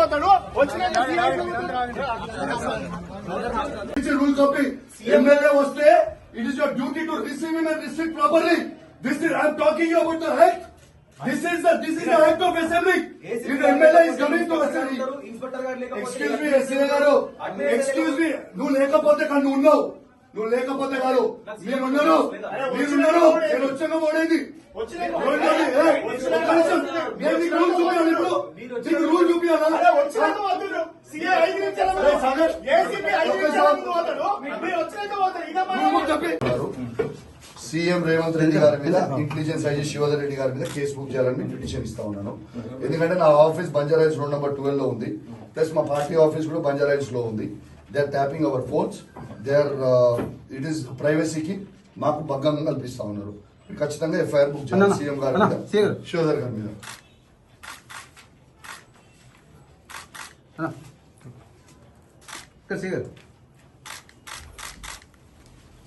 పోతాడు rule copy MLA వస్తే it is your duty to receive him and restrict properly. This is I am talking you about the health. This is the act of assembly. If the MLA is coming to assembly. Excuse me, SCA garu. Excuse me. నువ్వు లేకపోతే కానీ ఉన్నావు. నువ్వు లేకపోతే కాదు. మీరున్నారు. నేను వచ్చాక ఓడేది. రూల్ చూపించాలి ఇప్పుడు. నీకు రూల్ చూపించాలా? సీఎం రేవంత్ రెడ్డి గారి మీద ఇంటెలిజెన్స్ ఐజీ శివధర్ రెడ్డి గారి మీద కేసు బుక్ చేయాలని పిటిషన్ ఇస్తా ఉన్నాను. ఎందుకంటే నా ఆఫీస్ బంజారాయిల్స్ రోడ్ నెంబర్ 12 లో ఉంది. ప్లస్ మా పార్టీ ఆఫీస్ కూడా బంజారాయిల్స్ లో ఉంది. They are tapping hour phones. They are it is ప్రైవసీకి మాకు భంగం కల్పిస్తా ఉన్నారు. ఖచ్చితంగా ఎఫ్ఐఆర్ బుక్ చేయాలి సీఎం గారి మీద, శివధర్ గారి మీద.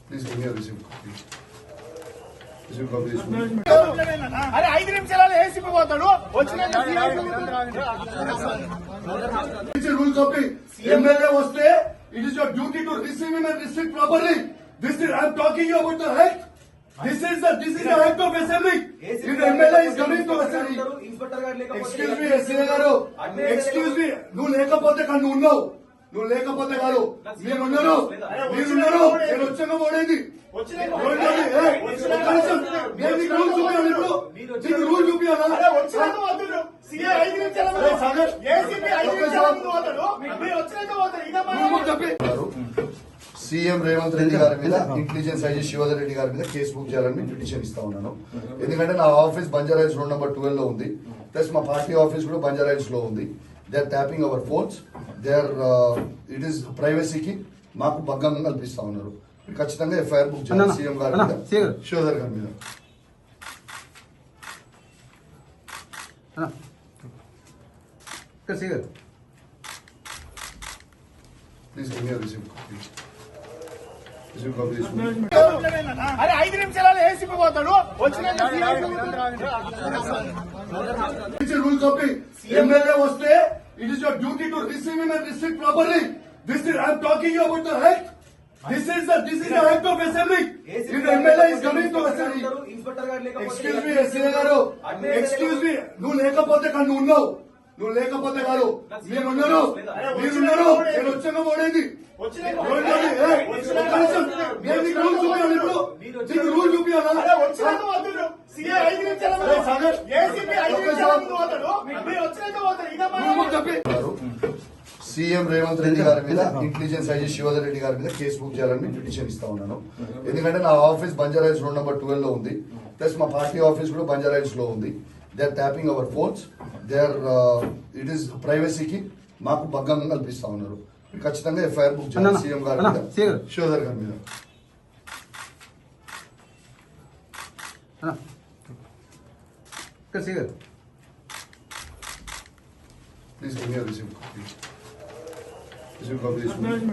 ప్లీజ్ రిసీవ్ అరే 5 నిమిషాలలో ఏసీపీ పోతాడు రూల్ కాపీ ఎమ్మెల్యే వస్తే it is your duty to receive him and restrict properly. This is I am talking you about the health. This is the act of assembly. If the MLA is coming to assembly. Excuse me, SCA garu. Excuse me. నువ్వు లేకపోతే కానీ ఉన్నావు. నువ్వు లేకపోతే కాదు. మీరున్నారు. నేను వచ్చాక ఓడేది. రూల్ చూపించాలి ఇప్పుడు. నీకు రూల్ చూపించాలా? సీఎం రేవంత్ రెడ్డి గారి మీద ఇంటెలిజెన్స్ ఐజీ శివధర్ రెడ్డి గారి మీద కేసు బుక్ చేయాలని పిటిషన్ ఇస్తా ఉన్నాను. ఎందుకంటే నా ఆఫీస్ బంజారాయిల్స్ రోడ్ నెంబర్ 12 లో ఉంది. ప్లస్ మా పార్టీ ఆఫీస్ కూడా బంజారాయిల్స్ లో ఉంది. They are tapping hour phones. They are it is ప్రైవసీకి మాకు భంగం కల్పిస్తా ఉన్నారు. ఖచ్చితంగా ఎఫ్ఐఆర్ బుక్ చేయాలి సీఎం గారి మీద, శివధర్ గారి మీద. ప్లీజ్ రిసీవ్ అరే 5 నిమిషాలలో ఏసీపీ పోతాడు రూల్ కాపీ ఎమ్మెల్యే వస్తే it is your duty to receive him and restrict properly. This is I am talking you about the health. This is the act of assembly. If the MLA is coming to assembly. Excuse me, SCA garu. Excuse me. నువ్వు లేకపోతే కానీ ఉన్నావు. నువ్వు లేకపోతే కాదు. మీరున్నారు. నేను వచ్చాక ఓడేది. రూల్ చూపించాలి ఇప్పుడు. నీకు రూల్ చూపించాలా? సీఎం రేవంత్ రెడ్డి గారి మీద ఇంటెలిజెన్స్ ఐజీ శివధర్ రెడ్డి గారి మీద కేసు బుక్ చేయాలని పిటిషన్ ఇస్తా ఉన్నాను. ఎందుకంటే నా ఆఫీస్ బంజారాయిల్స్ రోడ్ నెంబర్ 12 లో ఉంది. ప్లస్ మా పార్టీ ఆఫీస్ కూడా బంజారాయిల్స్ లో ఉంది. They are tapping hour phones. They are it is ప్రైవసీకి మాకు భంగం కల్పిస్తా ఉన్నారు. ఖచ్చితంగా ఎఫ్ఐఆర్ బుక్ చేయాలి సీఎం గారి మీద, శివధర్ గారి మీద. Please receive